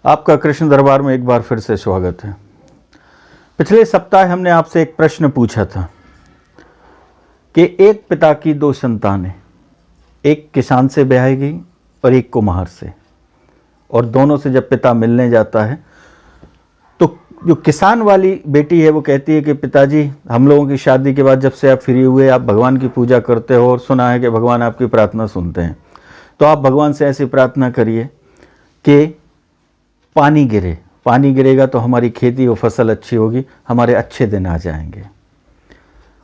आपका कृष्ण दरबार में एक बार फिर से स्वागत है। पिछले सप्ताह हमने आपसे एक प्रश्न पूछा था कि एक पिता की दो संतानें, एक किसान से ब्याही गई और एक कुम्हार से, और दोनों से जब पिता मिलने जाता है तो जो किसान वाली बेटी है वो कहती है कि पिताजी, हम लोगों की शादी के बाद जब से आप फ्री हुए आप भगवान की पूजा करते हो और सुना है कि भगवान आपकी प्रार्थना सुनते हैं, तो आप भगवान से ऐसी प्रार्थना करिए कि पानी गिरे, पानी गिरेगा तो हमारी खेती और फसल अच्छी होगी, हमारे अच्छे दिन आ जाएंगे।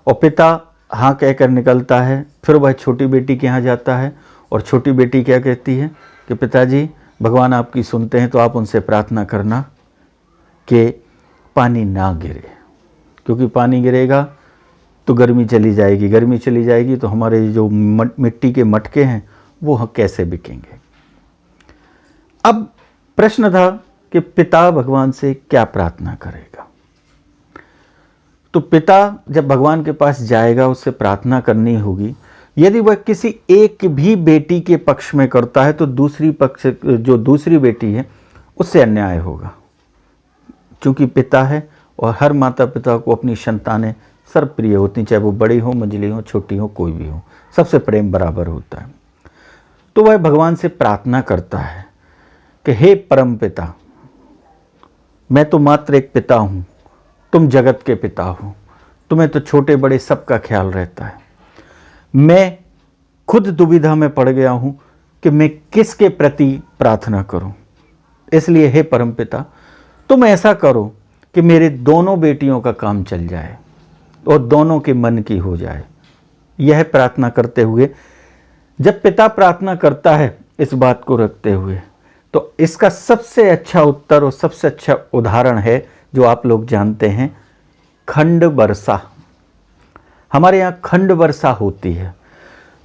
और पिता हाँ कहकर निकलता है। फिर वह छोटी बेटी के यहाँ जाता है और छोटी बेटी क्या कहती है कि पिताजी, भगवान आपकी सुनते हैं तो आप उनसे प्रार्थना करना कि पानी ना गिरे, क्योंकि पानी गिरेगा तो गर्मी चली जाएगी, गर्मी चली जाएगी तो हमारे जो मिट्टी के मटके हैं वो कैसे बिकेंगे। अब प्रश्न था कि पिता भगवान से क्या प्रार्थना करेगा। तो पिता जब भगवान के पास जाएगा उससे प्रार्थना करनी होगी। यदि वह किसी एक भी बेटी के पक्ष में करता है तो जो दूसरी बेटी है उससे अन्याय होगा, क्योंकि पिता है और हर माता पिता को अपनी संतानें सर्वप्रिय होती, चाहे वो बड़ी हो, मंझली हो, छोटी हो, कोई भी हो, सबसे प्रेम बराबर होता है। तो वह भगवान से प्रार्थना करता है कि हे परम पिता, मैं तो मात्र एक पिता हूँ, तुम जगत के पिता हो, तुम्हें तो छोटे बड़े सबका ख्याल रहता है। मैं खुद दुविधा में पड़ गया हूँ कि मैं किसके प्रति प्रार्थना करूँ। इसलिए हे परम पिता, तुम ऐसा करो कि मेरे दोनों बेटियों का काम चल जाए और दोनों के मन की हो जाए। यह प्रार्थना करते हुए जब पिता प्रार्थना करता है इस बात को रखते हुए, तो इसका सबसे अच्छा उत्तर और सबसे अच्छा उदाहरण है जो आप लोग जानते हैं, खंड वर्षा। हमारे यहाँ खंड वर्षा होती है।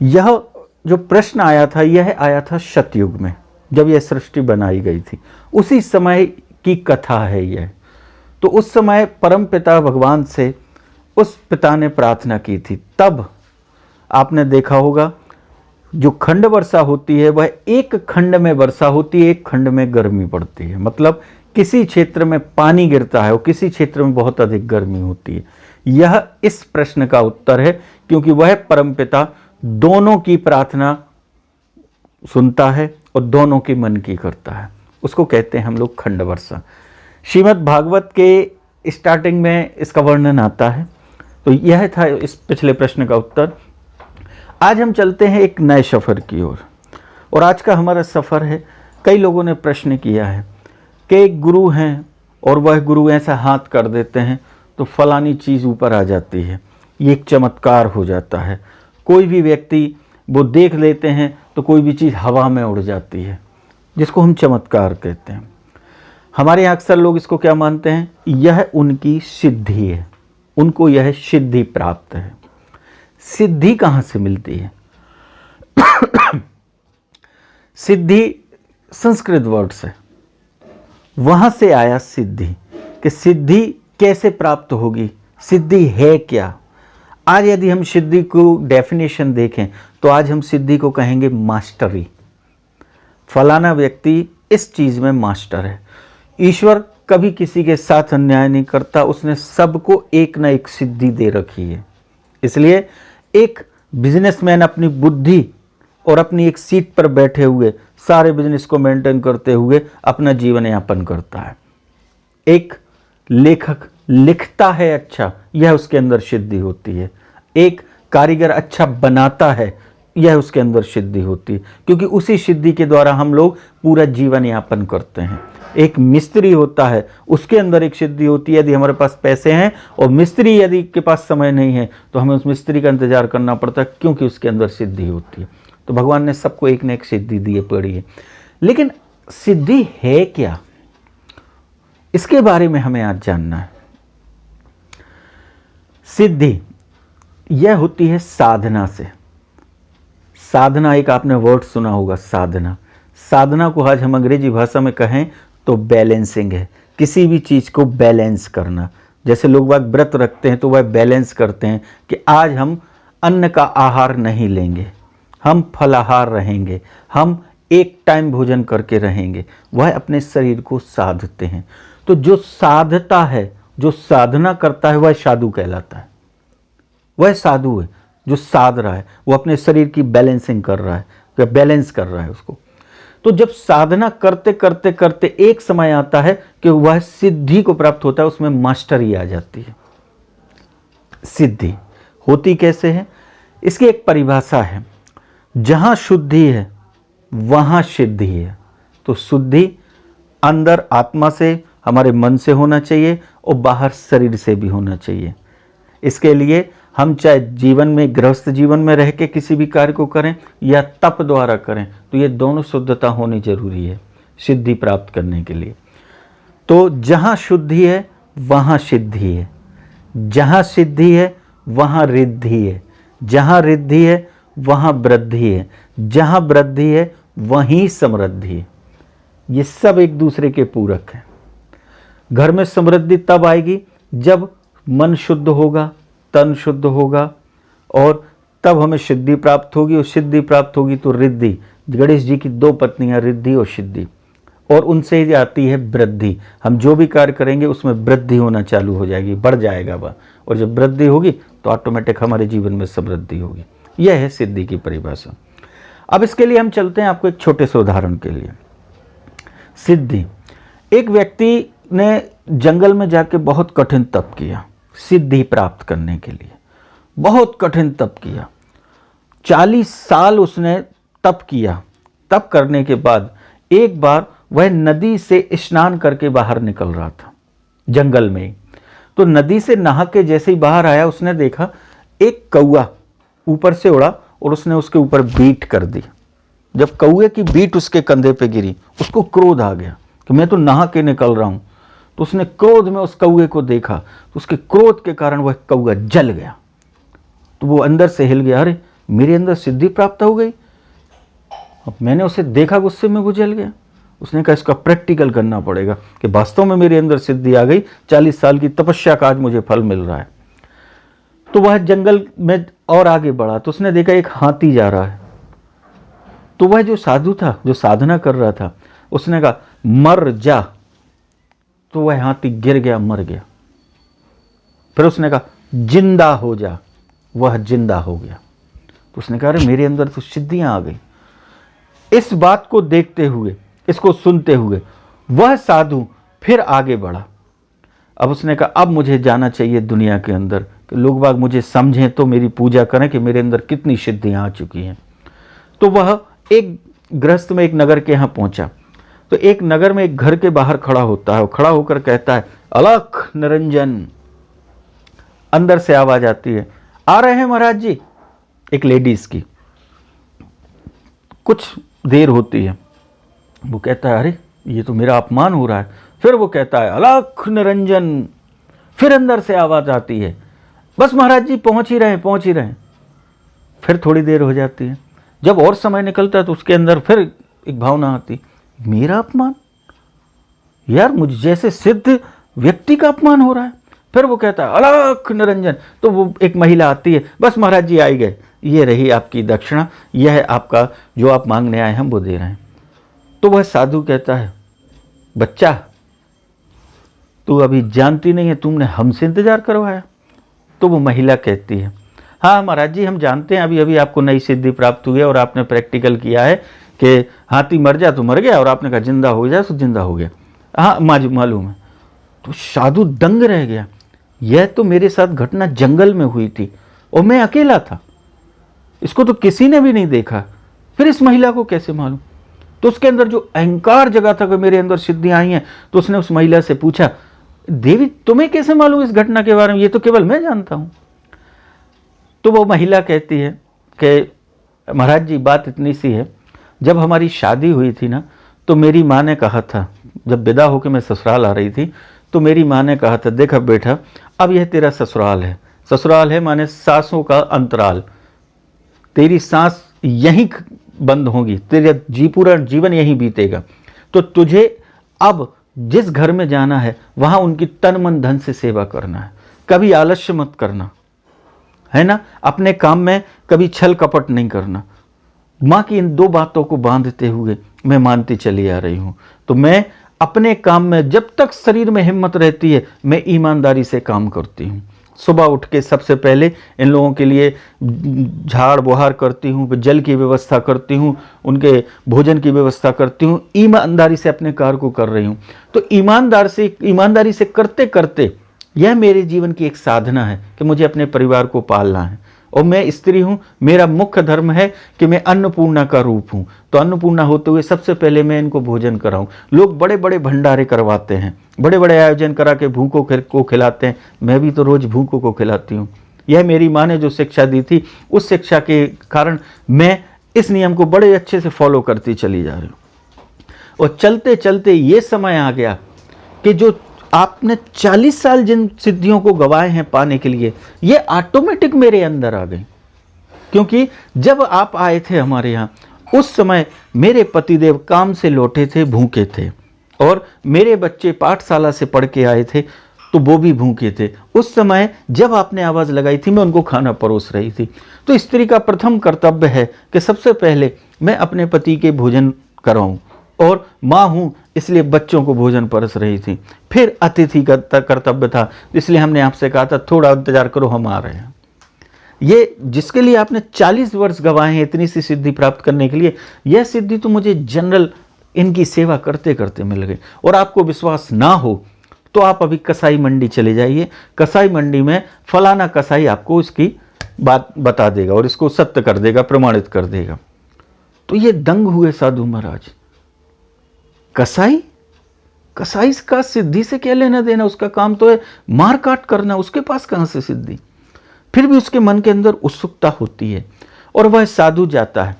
यह जो प्रश्न आया था यह आया था सतयुग में, जब यह सृष्टि बनाई गई थी, उसी समय की कथा है यह। तो उस समय परम पिता भगवान से उस पिता ने प्रार्थना की थी। तब आपने देखा होगा जो खंड वर्षा होती है वह एक खंड में वर्षा होती है, एक खंड में गर्मी पड़ती है। मतलब किसी क्षेत्र में पानी गिरता है और किसी क्षेत्र में बहुत अधिक गर्मी होती है। यह इस प्रश्न का उत्तर है, क्योंकि वह परमपिता दोनों की प्रार्थना सुनता है और दोनों के मन की करता है। उसको कहते हैं हम लोग खंड वर्षा। श्रीमद् भागवत के स्टार्टिंग में इसका वर्णन आता है। तो यह था इस पिछले प्रश्न का उत्तर। आज हम चलते हैं एक नए सफ़र की ओर, और आज का हमारा सफ़र है, कई लोगों ने प्रश्न किया है कि एक गुरु हैं और वह गुरु ऐसा हाथ कर देते हैं तो फलानी चीज़ ऊपर आ जाती है, ये एक चमत्कार हो जाता है। कोई भी व्यक्ति वो देख लेते हैं तो कोई भी चीज़ हवा में उड़ जाती है, जिसको हम चमत्कार कहते हैं। हमारे यहाँ अक्सर लोग इसको क्या मानते हैं, यह उनकी सिद्धि है, उनको यह सिद्धि प्राप्त है। सिद्धि कहाँ से मिलती है? सिद्धि संस्कृत वर्ड से, वहाँ से आया सिद्धि। कि सिद्धि कैसे प्राप्त होगी, सिद्धि है क्या। आज यदि हम सिद्धि को डेफिनेशन देखें तो आज हम सिद्धि को कहेंगे मास्टरी। फलाना व्यक्ति इस चीज़ में मास्टर है। ईश्वर कभी किसी के साथ अन्याय नहीं करता, उसने सबको एक ना एक सिद्धि दे रखी है। इसलिए एक बिजनेसमैन अपनी बुद्धि और अपनी एक सीट पर बैठे हुए सारे बिजनेस को मेंटेन करते हुए अपना जीवन यापन करता है। एक लेखक लिखता है अच्छा, यह उसके अंदर सिद्धि होती है। एक कारीगर अच्छा बनाता है, यह उसके अंदर सिद्धि होती है, क्योंकि उसी सिद्धि के द्वारा हम लोग पूरा जीवन यापन करते हैं। एक मिस्त्री होता है, उसके अंदर एक सिद्धि होती है। यदि हमारे पास पैसे हैं और मिस्त्री यदि के पास समय नहीं है तो हमें उस मिस्त्री का इंतजार करना पड़ता है, क्योंकि उसके अंदर सिद्धि होती है। तो भगवान ने सबको एक न एक सिद्धि दी पड़ी है। लेकिन सिद्धि है क्या, इसके बारे में हमें आज जानना है। सिद्धि यह होती है साधना से। साधना, एक आपने वर्ड सुना होगा, साधना। साधना को आज हम अंग्रेजी भाषा में कहें तो बैलेंसिंग है, किसी भी चीज़ को बैलेंस करना। जैसे लोग बाग व्रत रखते हैं तो वह बैलेंस करते हैं कि आज हम अन्न का आहार नहीं लेंगे, हम फलाहार रहेंगे, हम एक टाइम भोजन करके रहेंगे, वह अपने शरीर को साधते हैं। तो जो साधता है, जो साधना करता है, वह साधु कहलाता है। वह साधु है जो साध रहा है, वो अपने शरीर की बैलेंसिंग कर रहा है, बैलेंस कर रहा है उसको। तो जब साधना करते करते करते एक समय आता है कि वह सिद्धि को प्राप्त होता है, उसमें मास्टरी आ जाती है। सिद्धि होती कैसे है? इसकी एक परिभाषा है, जहां शुद्धि है वहां सिद्धि है। तो शुद्धि अंदर आत्मा से, हमारे मन से होना चाहिए और बाहर शरीर से भी होना चाहिए। इसके लिए हम चाहे जीवन में, गृहस्थ जीवन में रह के किसी भी कार्य को करें या तप द्वारा करें, तो ये दोनों शुद्धता होनी जरूरी है सिद्धि प्राप्त करने के लिए। तो जहाँ शुद्धि है वहाँ सिद्धि है, जहाँ सिद्धि है वहाँ रिद्धि है, जहाँ रिद्धि है वहाँ वृद्धि है, जहाँ वृद्धि है वहीं समृद्धि है। ये सब एक दूसरे के पूरक हैं। घर में समृद्धि तब आएगी जब मन शुद्ध होगा, तन शुद्ध होगा, और तब हमें सिद्धि प्राप्त होगी, और सिद्धि प्राप्त होगी तो रिद्धि। गणेश जी की 2 पत्नियां, रिद्धि और सिद्धि, और उनसे ही आती है वृद्धि। हम जो भी कार्य करेंगे उसमें वृद्धि होना चालू हो जाएगी, बढ़ जाएगा वह, और जब वृद्धि होगी तो ऑटोमेटिक हमारे जीवन में समृद्धि होगी। यह है सिद्धि की परिभाषा। अब इसके लिए हम चलते हैं आपको एक छोटे से उदाहरण के लिए। सिद्धि, एक व्यक्ति ने जंगल में जाके बहुत कठिन तप किया सिद्धि प्राप्त करने के लिए, बहुत कठिन तप किया। 40 साल उसने तप किया। तप करने के बाद एक बार वह नदी से स्नान करके बाहर निकल रहा था जंगल में। तो नदी से नहा के जैसे ही बाहर आया, उसने देखा एक कौआ ऊपर से उड़ा और उसने उसके ऊपर बीट कर दी। जब कौए की बीट उसके कंधे पे गिरी, उसको क्रोध आ गया कि मैं तो नहा के निकल रहा हूं। तो उसने क्रोध में उस कौए को देखा, तो उसके क्रोध के कारण वह कौआ जल गया। तो वो अंदर से हिल गया, अरे मेरे अंदर सिद्धि प्राप्त हो गई। अब मैंने उसे देखा, गुस्से में वो जल गया। उसने कहा इसका प्रैक्टिकल करना पड़ेगा कि वास्तव में मेरे अंदर सिद्धि आ गई, 40 साल की तपस्या का आज मुझे फल मिल रहा है। तो वह जंगल में और आगे बढ़ा, तो उसने देखा एक हाथी जा रहा है। तो वह जो साधु था, जो साधना कर रहा था, उसने कहा मर जा। तो वह हाथी गिर गया, मर गया। फिर उसने कहा जिंदा हो जा, वह जिंदा हो गया। तो उसने कहा अरे मेरे अंदर तो सिद्धियां आ गई। इस बात को देखते हुए, इसको सुनते हुए वह साधु फिर आगे बढ़ा। अब उसने कहा अब मुझे जाना चाहिए दुनिया के अंदर कि लोग बाग मुझे समझें, तो मेरी पूजा करें कि मेरे अंदर कितनी सिद्धियां आ चुकी हैं। तो वह एक गृहस्थ में, एक नगर के यहाँ पहुंचा। तो एक नगर में एक घर के बाहर खड़ा होता है, खड़ा होकर कहता है अलख निरंजन। अंदर से आवाज आती है आ रहे हैं महाराज जी, एक लेडीज की। कुछ देर होती है, वो कहता है अरे ये तो मेरा अपमान हो रहा है। फिर वो कहता है अलख निरंजन। फिर अंदर से आवाज आती है बस महाराज जी पहुंच ही रहे हैं, पहुंच ही रहे हैं। फिर थोड़ी देर हो जाती है, जब और समय निकलता है तो उसके अंदर फिर एक भावना आती, मेरा अपमान, यार मुझ जैसे सिद्ध व्यक्ति का अपमान हो रहा है। फिर वो कहता है अलख निरंजन। तो वो एक महिला आती है, बस महाराज जी आ गए, ये रही आपकी दक्षिणा, यह है आपका जो आप मांगने आए हम वो दे रहे हैं। तो वह साधु कहता है बच्चा तू अभी जानती नहीं है, तुमने हमसे इंतजार करवाया। तो वो महिला कहती है हाँ महाराज जी हम जानते हैं, अभी अभी आपको नई सिद्धि प्राप्त हुई है और आपने प्रैक्टिकल किया है कि हाथी मर जा तो मर गया, और आपने कहा जिंदा हो जाए तो जिंदा हो गया। हाँ मालूम है। तो साधु दंग रह गया, यह तो मेरे साथ घटना जंगल में हुई थी और मैं अकेला था, इसको तो किसी ने भी नहीं देखा, फिर इस महिला को कैसे मालूम। तो उसके अंदर जो अहंकार जगा था कि मेरे अंदर सिद्धियां आई हैं, तो उसने उस महिला से पूछा देवी तुम्हें कैसे मालूम इस घटना के बारे में, ये तो केवल मैं जानता हूं। तो वो महिला कहती है कि महाराज जी बात इतनी सी है, जब हमारी शादी हुई थी ना, तो मेरी माँ ने कहा था, जब विदा होकर मैं ससुराल आ रही थी, तो मेरी माँ ने कहा था देखा बेटा अब यह तेरा ससुराल है। ससुराल है माने सांसों का अंतराल, तेरी सांस यहीं बंद होगी, तेरा पूरा जीवन यहीं बीतेगा। तो तुझे अब जिस घर में जाना है वहां उनकी तन मन धन से सेवा करना है, कभी आलस्य मत करना, है ना, अपने काम में कभी छल कपट नहीं करना, माँ की इन 2 बातों को बांधते हुए मैं मानती चली आ रही हूँ। तो मैं अपने काम में जब तक शरीर में हिम्मत रहती है, मैं ईमानदारी से काम करती हूँ। सुबह उठ के सबसे पहले इन लोगों के लिए झाड़ बुहार करती हूँ, जल की व्यवस्था करती हूँ, उनके भोजन की व्यवस्था करती हूँ, ईमानदारी से अपने कार्य को कर रही हूँ। तो ईमानदारी से करते करते यह मेरे जीवन की एक साधना है कि मुझे अपने परिवार को पालना है। और मैं स्त्री हूँ, मेरा मुख्य धर्म है कि मैं अन्नपूर्णा का रूप हूँ। तो अन्नपूर्णा होते हुए सबसे पहले मैं इनको भोजन कराऊं। लोग बड़े बड़े भंडारे करवाते हैं, बड़े बड़े आयोजन करा के भूखों को खिलाते हैं, मैं भी तो रोज भूखों को खिलाती हूँ। यह मेरी माँ ने जो शिक्षा दी थी, उस शिक्षा के कारण मैं इस नियम को बड़े अच्छे से फॉलो करती चली जा रही हूँ। और चलते चलते ये समय आ गया कि जो आपने 40 साल जिन सिद्धियों को गवाए हैं पाने के लिए, ये ऑटोमेटिक मेरे अंदर आ गई। क्योंकि जब आप आए थे हमारे यहाँ, उस समय मेरे पतिदेव काम से लौटे थे, भूखे थे, और मेरे बच्चे पाठशाला से पढ़ के आए थे तो वो भी भूखे थे। उस समय जब आपने आवाज़ लगाई थी, मैं उनको खाना परोस रही थी। तो स्त्री का प्रथम कर्तव्य है कि सबसे पहले मैं अपने पति के भोजन कराऊं, और माँ हूँ इसलिए बच्चों को भोजन परस रही थी। फिर अतिथि का कर्तव्य था, इसलिए हमने आपसे कहा था थोड़ा इंतजार करो, हम आ रहे हैं। ये जिसके लिए आपने 40 वर्ष गवाए हैं इतनी सी सिद्धि प्राप्त करने के लिए, यह सिद्धि तो मुझे जनरल इनकी सेवा करते करते मिल गई। और आपको विश्वास ना हो तो आप अभी कसाई मंडी चले जाइए। कसाई मंडी में फलाना कसाई आपको इसकी बात बता देगा और इसको सत्य कर देगा, प्रमाणित कर देगा। तो ये दंग हुए साधु महाराज। कसाई का सिद्धि से क्या लेना देना, उसका काम तो है मार काट करना, उसके पास कहां से सिद्धि। फिर भी उसके मन के अंदर उत्सुकता होती है और वह साधु जाता है।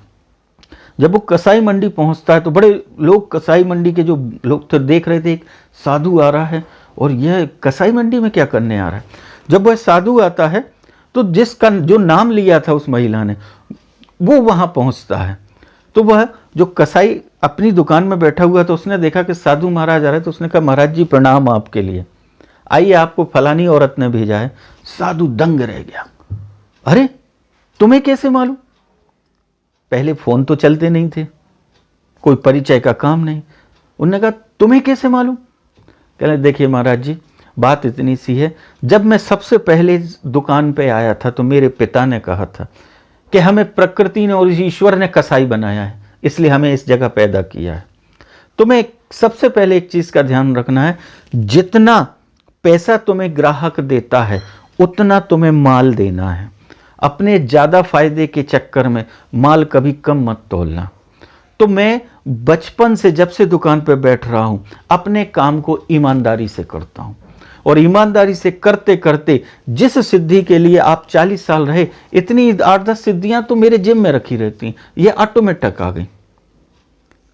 जब वो कसाई मंडी पहुंचता है तो बड़े लोग, कसाई मंडी के जो लोग थे, देख रहे थे एक साधु आ रहा है और यह कसाई मंडी में क्या करने आ रहा है। जब वह साधु आता है तो जिसका जो नाम लिया था उस महिला ने, वो वहां पहुंचता है। तो वह जो कसाई अपनी दुकान में बैठा हुआ था, उसने देखा कि साधु महाराज आ रहे, तो उसने कहा महाराज जी प्रणाम आपके लिए, आइए आपको फलानी औरत ने भेजा है। साधु दंग रह गया, अरे तुम्हें कैसे मालूम? पहले फोन तो चलते नहीं थे, कोई परिचय का काम नहीं। उन्होंने कहा तुम्हें कैसे मालूम? कहले देखिए महाराज जी, बात इतनी सी है, जब मैं सबसे पहले दुकान पे आया था तो मेरे पिता ने कहा था कि हमें प्रकृति ने और ईश्वर ने कसाई बनाया है, इसलिए हमें इस जगह पैदा किया है। तुम्हें सबसे पहले एक चीज का ध्यान रखना है, जितना पैसा तुम्हें ग्राहक देता है उतना तुम्हें माल देना है। अपने ज्यादा फायदे के चक्कर में माल कभी कम मत तोलना। तो मैं बचपन से जब से दुकान पर बैठ रहा हूं, अपने काम को ईमानदारी से करता हूं, और ईमानदारी से करते करते जिस सिद्धि के लिए आप 40 साल रहे, इतनी 8-10 सिद्धियां तो मेरे जिम में रखी रहती, ये ऑटोमेटिक आ गई।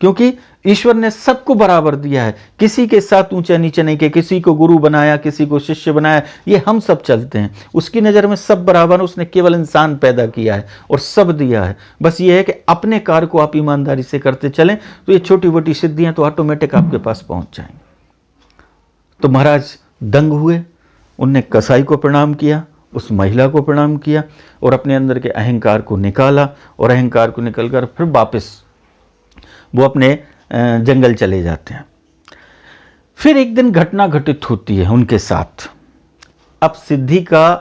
क्योंकि ईश्वर ने सबको बराबर दिया है, किसी के साथ ऊंचा नीचे नहीं किया, किसी को गुरु बनाया, किसी को शिष्य बनाया, ये हम सब चलते हैं। उसकी नज़र में सब बराबर, उसने केवल इंसान पैदा किया है और सब दिया है। बस ये है कि अपने कार्य को आप ईमानदारी से करते चलें तो ये छोटी मोटी सिद्धियां तो ऑटोमेटिक आपके पास पहुंच जाएंगी। तो महाराज दंग हुए, उनने कसाई को प्रणाम किया, उस महिला को प्रणाम किया और अपने अंदर के अहंकार को निकाला, और अहंकार को निकलकर फिर वापस वो अपने जंगल चले जाते हैं। फिर एक दिन घटना घटित होती है उनके साथ। अब सिद्धि का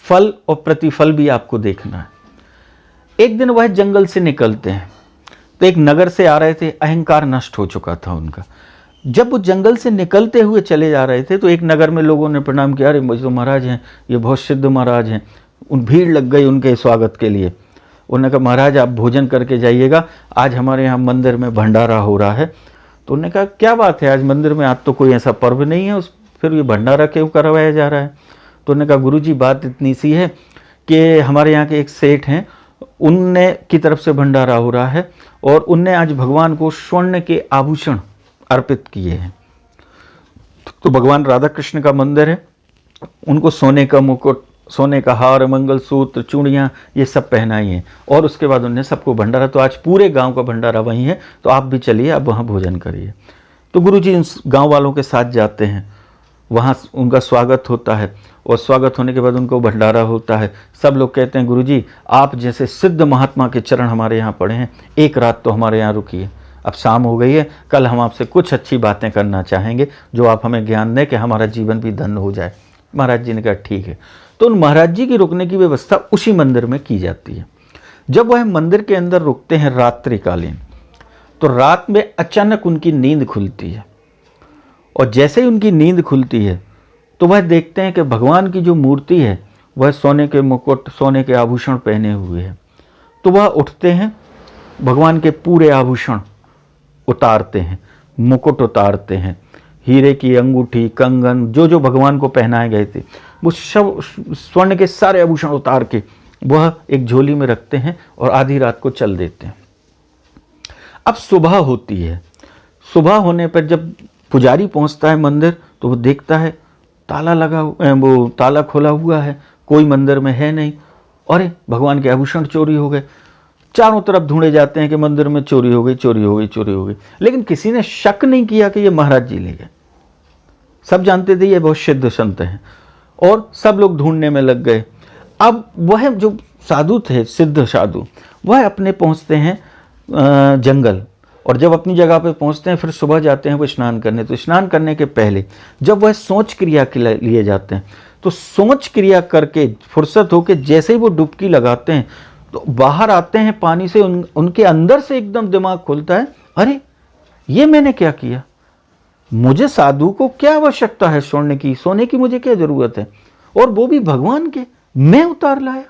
फल और प्रतिफल भी आपको देखना है। एक दिन वह जंगल से निकलते हैं तो एक नगर से आ रहे थे, अहंकार नष्ट हो चुका था उनका। जब वो जंगल से निकलते हुए चले जा रहे थे तो एक नगर में लोगों ने प्रणाम किया, अरे मुझे तो महाराज हैं, ये बहुत सिद्ध महाराज हैं। उन भीड़ लग गई उनके स्वागत के लिए। उन्होंने कहा महाराज आप भोजन करके जाइएगा, आज हमारे यहाँ मंदिर में भंडारा हो रहा है। तो उन्होंने कहा क्या बात है, आज मंदिर में, आज तो कोई ऐसा पर्व नहीं है, फिर ये भंडारा क्यों करवाया जा रहा है? तो उन्होंने कहा गुरुजी बात इतनी सी है कि हमारे यहाँ के एक सेठ हैं, उनने की तरफ से भंडारा हो रहा है और उनने आज भगवान को स्वर्ण के आभूषण अर्पित किए हैं। तो भगवान राधा कृष्ण का मंदिर है, उनको सोने का मुकुट, सोने का हार, मंगलसूत्र, चूड़ियाँ, ये सब पहनाई हैं। और उसके बाद उन्होंने सबको भंडारा, तो आज पूरे गांव का भंडारा वहीं है, तो आप भी चलिए, आप वहाँ भोजन करिए। तो गुरुजी उन गांव वालों के साथ जाते हैं वहाँ उनका स्वागत होता है और स्वागत होने के बाद उनको भंडारा होता है। सब लोग कहते हैं गुरुजी आप जैसे सिद्ध महात्मा के चरण हमारे यहाँ पड़े हैं, एक रात तो हमारे यहाँ रुकिए। अब शाम हो गई है, कल हम आपसे कुछ अच्छी बातें करना चाहेंगे जो आप हमें ज्ञान दें कि हमारा जीवन भी धन्य हो जाए। महाराज जी ने कहा ठीक है। तो उन महाराज जी की रुकने की व्यवस्था उसी मंदिर में की जाती है। जब वह मंदिर के अंदर रुकते हैं रात्रिकालीन, तो रात में अचानक उनकी नींद खुलती है और जैसे ही उनकी नींद खुलती है तो वह देखते हैं कि भगवान की जो मूर्ति है वह सोने के मुकुट, सोने के आभूषण पहने हुए है। तो वह उठते हैं, भगवान के पूरे आभूषण उतारते हैं, मुकुट उतारते हैं, हीरे की अंगूठी, कंगन, जो जो भगवान को पहनाए गए थे वो सब स्वर्ण के सारे आभूषण उतार के वह एक झोली में रखते हैं और आधी रात को चल देते हैं। अब सुबह होती है। सुबह होने पर जब पुजारी पहुंचता है मंदिर तो वो देखता है ताला लगा, वो ताला खोला हुआ है, कोई मंदिर में है नहीं। अरे भगवान के आभूषण चोरी हो गए। चारों तरफ ढूंढे जाते हैं कि मंदिर में चोरी हो गई, चोरी हो गई, चोरी हो गई, लेकिन किसी ने शक नहीं किया कि ये महाराज जी ले गए। सब जानते थे ये बहुत सिद्ध संत हैं और सब लोग ढूंढने में लग गए। अब वह जो साधु थे, सिद्ध साधु, वह अपने पहुंचते हैं जंगल, और जब अपनी जगह पे पहुंचते हैं फिर सुबह जाते हैं वो स्नान करने। तो स्नान करने के पहले जब वह सोच क्रिया के लिए जाते हैं तो सोच क्रिया करके फुर्सत होके जैसे ही वो डुबकी लगाते हैं तो बाहर आते हैं पानी से, उनके अंदर से एकदम दिमाग खुलता है, अरे ये मैंने क्या किया, मुझे साधु को क्या आवश्यकता है सोने की, सोने की मुझे क्या जरूरत है, और वो भी भगवान के, मैं उतार लाया।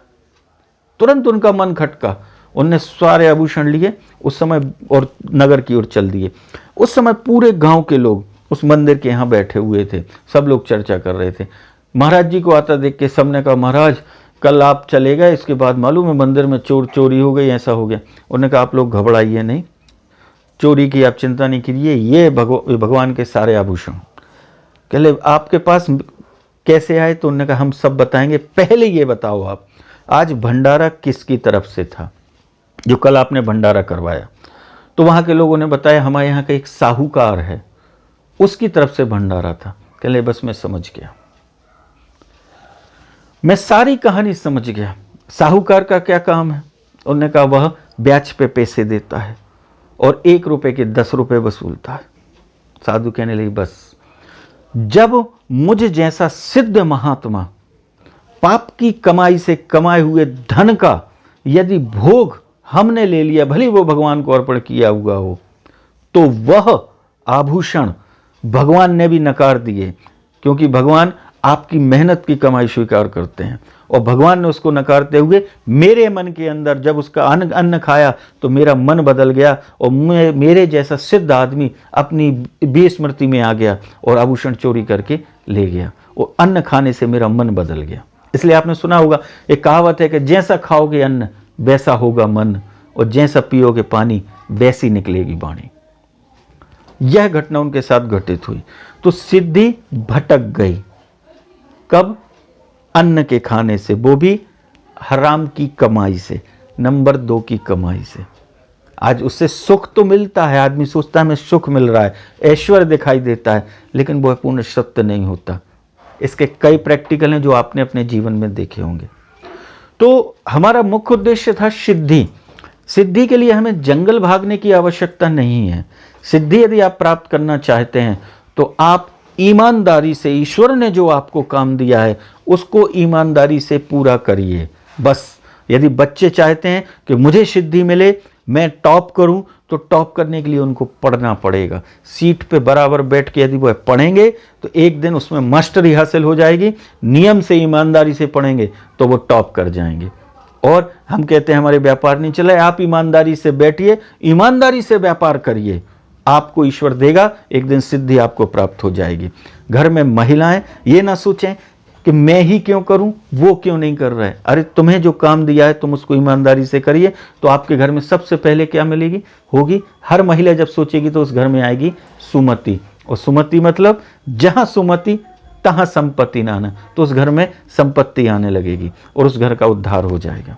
तुरंत उनका मन खटका, उनने सारे आभूषण लिए उस समय और नगर की ओर चल दिए। उस समय पूरे गांव के लोग उस मंदिर के यहाँ बैठे हुए थे, सब लोग चर्चा कर रहे थे। महाराज जी को आता देख के सबने कहा महाराज कल आप चले गए, इसके बाद मालूम है मंदिर में चोरी हो गई, ऐसा हो गया। उन्होंने कहा आप लोग घबराइए नहीं, चोरी की आप चिंता नहीं कीजिए, ये भगवान के सारे आभूषण। कहले आपके पास कैसे आए? तो उन्होंने कहा हम सब बताएंगे, पहले ये बताओ आप आज भंडारा किसकी तरफ से था जो कल आपने भंडारा करवाया? तो वहाँ के लोगों ने बताया हमारे यहाँ का एक साहूकार है, उसकी तरफ से भंडारा था। कहले बस मैं समझ गया, मैं सारी कहानी समझ गया। साहूकार का क्या काम है? उन्होंने कहा वह ब्याज पे पैसे देता है और 1 रुपए के 10 रुपए वसूलता है। साधु कहने लगी बस, जब मुझ जैसा सिद्ध महात्मा पाप की कमाई से कमाए हुए धन का यदि भोग हमने ले लिया, भले वो भगवान को अर्पण किया हुआ हो, तो वह आभूषण भगवान ने भी नकार दिए, क्योंकि भगवान आपकी मेहनत की कमाई स्वीकार करते हैं। और भगवान ने उसको नकारते हुए मेरे मन के अंदर जब उसका अन्न खाया तो मेरा मन बदल गया और मेरे जैसा सिद्ध आदमी अपनी विस्मृति में आ गया और आभूषण चोरी करके ले गया, और अन्न खाने से मेरा मन बदल गया। इसलिए आपने सुना होगा एक कहावत है कि जैसा खाओगे अन्न वैसा होगा मन, और जैसा पियोगे पानी वैसी निकलेगी वाणी। यह घटना उनके साथ घटित हुई। तो सिद्धि भटक गई। कब? अन्न के खाने से, वो भी हराम की कमाई से, नंबर 2 की कमाई से। आज उससे सुख तो मिलता है, आदमी सोचता है हमें सुख मिल रहा है, ऐश्वर्य दिखाई देता है, लेकिन वह पूर्ण सत्य नहीं होता। इसके कई प्रैक्टिकल हैं जो आपने अपने जीवन में देखे होंगे। तो हमारा मुख्य उद्देश्य था सिद्धि। सिद्धि के लिए हमें जंगल भागने की आवश्यकता नहीं है। सिद्धि यदि आप प्राप्त करना चाहते हैं तो आप ईमानदारी से, ईश्वर ने जो आपको काम दिया है उसको ईमानदारी से पूरा करिए। बस यदि बच्चे चाहते हैं कि मुझे सिद्धि मिले, मैं टॉप करूं, तो टॉप करने के लिए उनको पढ़ना पड़ेगा। सीट पे बराबर बैठ के यदि वह पढ़ेंगे तो एक दिन उसमें मास्टरी हासिल हो जाएगी। नियम से, ईमानदारी से पढ़ेंगे तो वो टॉप कर जाएंगे। और हम कहते हैं हमारे व्यापार नहीं चला, आप ईमानदारी से बैठिए, ईमानदारी से व्यापार करिए, आपको ईश्वर देगा, एक दिन सिद्धि आपको प्राप्त हो जाएगी। घर में महिलाएं ये ना सोचें कि मैं ही क्यों करूं, वो क्यों नहीं कर रहा है। अरे तुम्हें जो काम दिया है तुम उसको ईमानदारी से करिए, तो आपके घर में सबसे पहले क्या मिलेगी? होगी, हर महिला जब सोचेगी तो उस घर में आएगी सुमति। और सुमति मतलब जहां सुमति तहां संपत्ति ना आना, तो उस घर में संपत्ति आने लगेगी और उस घर का उद्धार हो जाएगा।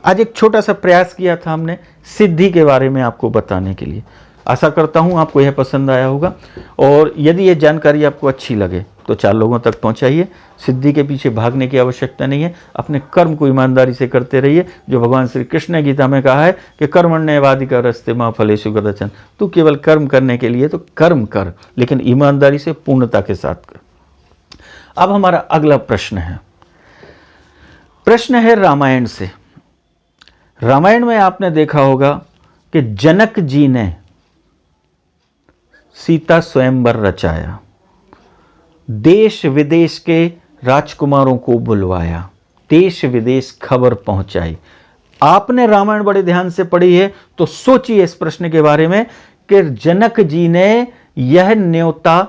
आज एक छोटा सा प्रयास किया था हमने सिद्धि के बारे में आपको बताने के लिए। आशा करता हूँ आपको यह पसंद आया होगा, और यदि ये जानकारी आपको अच्छी लगे तो 4 लोगों तक पहुँचाइए। सिद्धि के पीछे भागने की आवश्यकता नहीं है, अपने कर्म को ईमानदारी से करते रहिए। जो भगवान श्री कृष्ण ने गीता में कहा है कि कर्मण्येवाधिकार रस्ते माँ फलेषु कदाचन, तू केवल कर्म करने के लिए तो कर्म कर, लेकिन ईमानदारी से, पूर्णता के साथ कर। अब हमारा अगला प्रश्न है रामायण से। रामायण में आपने देखा होगा कि जनक जी ने सीता स्वयंवर रचाया, देश विदेश के राजकुमारों को बुलवाया, देश विदेश खबर पहुंचाई। आपने रामायण बड़े ध्यान से पढ़ी है तो सोचिए इस प्रश्न के बारे में कि जनक जी ने यह न्योता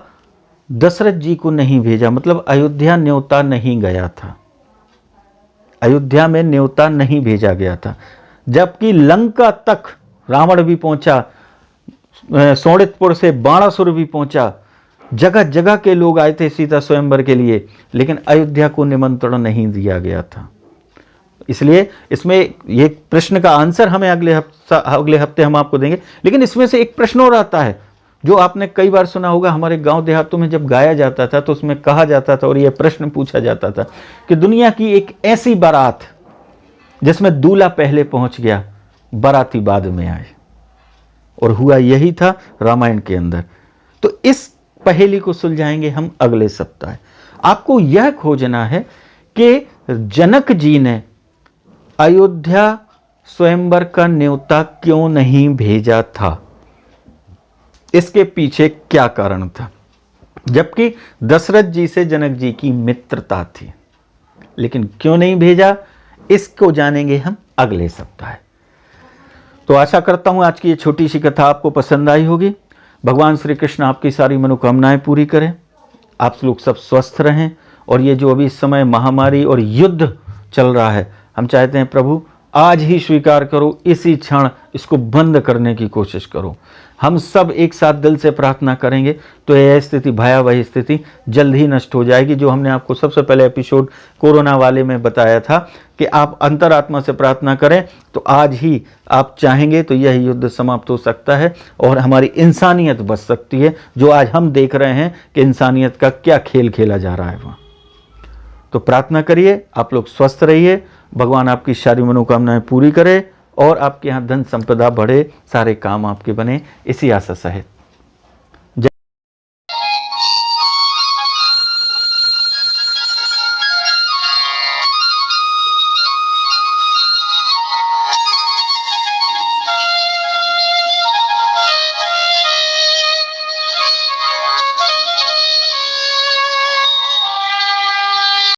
दशरथ जी को नहीं भेजा, मतलब अयोध्या न्योता नहीं गया था, अयोध्या में न्योता नहीं भेजा गया था, जबकि लंका तक रावण भी पहुंचा, सोनितपुर से बाणासुर भी पहुंचा, जगह जगह के लोग आए थे सीता स्वयंवर के लिए, लेकिन अयोध्या को निमंत्रण नहीं दिया गया था। इसलिए इसमें ये प्रश्न का आंसर हमें अगले हफ्ते हम आपको देंगे। लेकिन इसमें से एक प्रश्न और आता है जो आपने कई बार सुना होगा, हमारे गांव देहातों में जब गाया जाता था तो उसमें कहा जाता था और यह प्रश्न पूछा जाता था कि दुनिया की एक ऐसी बारात जिसमें दूल्हा पहले पहुंच गया, बाराती बाद में आए, और हुआ यही था रामायण के अंदर। तो इस पहेली को सुलझाएंगे हम अगले सप्ताह। आपको यह खोजना है कि जनक जी ने अयोध्या स्वयंवर का न्योता क्यों नहीं भेजा था, इसके पीछे क्या कारण था, जबकि दशरथ जी से जनक जी की मित्रता थी, लेकिन क्यों नहीं भेजा, इसको जानेंगे हम अगले सप्ताह। तो आशा करता हूं आज की ये छोटी सी कथा आपको पसंद आई होगी। भगवान श्री कृष्ण आपकी सारी मनोकामनाएं पूरी करें, आप लोग सब स्वस्थ रहें, और ये जो अभी इस समय महामारी और युद्ध चल रहा है, हम चाहते हैं प्रभु आज ही स्वीकार करो, इसी क्षण इसको बंद करने की कोशिश करो। हम सब एक साथ दिल से प्रार्थना करेंगे तो यह स्थिति, भयावह स्थिति जल्द ही नष्ट हो जाएगी। जो हमने आपको सबसे पहले एपिसोड कोरोना वाले में बताया था कि आप अंतरात्मा से प्रार्थना करें तो आज ही आप चाहेंगे तो यह युद्ध समाप्त हो सकता है और हमारी इंसानियत बच सकती है, जो आज हम देख रहे हैं कि इंसानियत का क्या खेल खेला जा रहा है वहाँ। तो प्रार्थना करिए, आप लोग स्वस्थ रहिए, भगवान आपकी सारी मनोकामनाएं पूरी करे और आपके यहाँ धन संपदा बढ़े, सारे काम आपके बने, इसी आशा सहित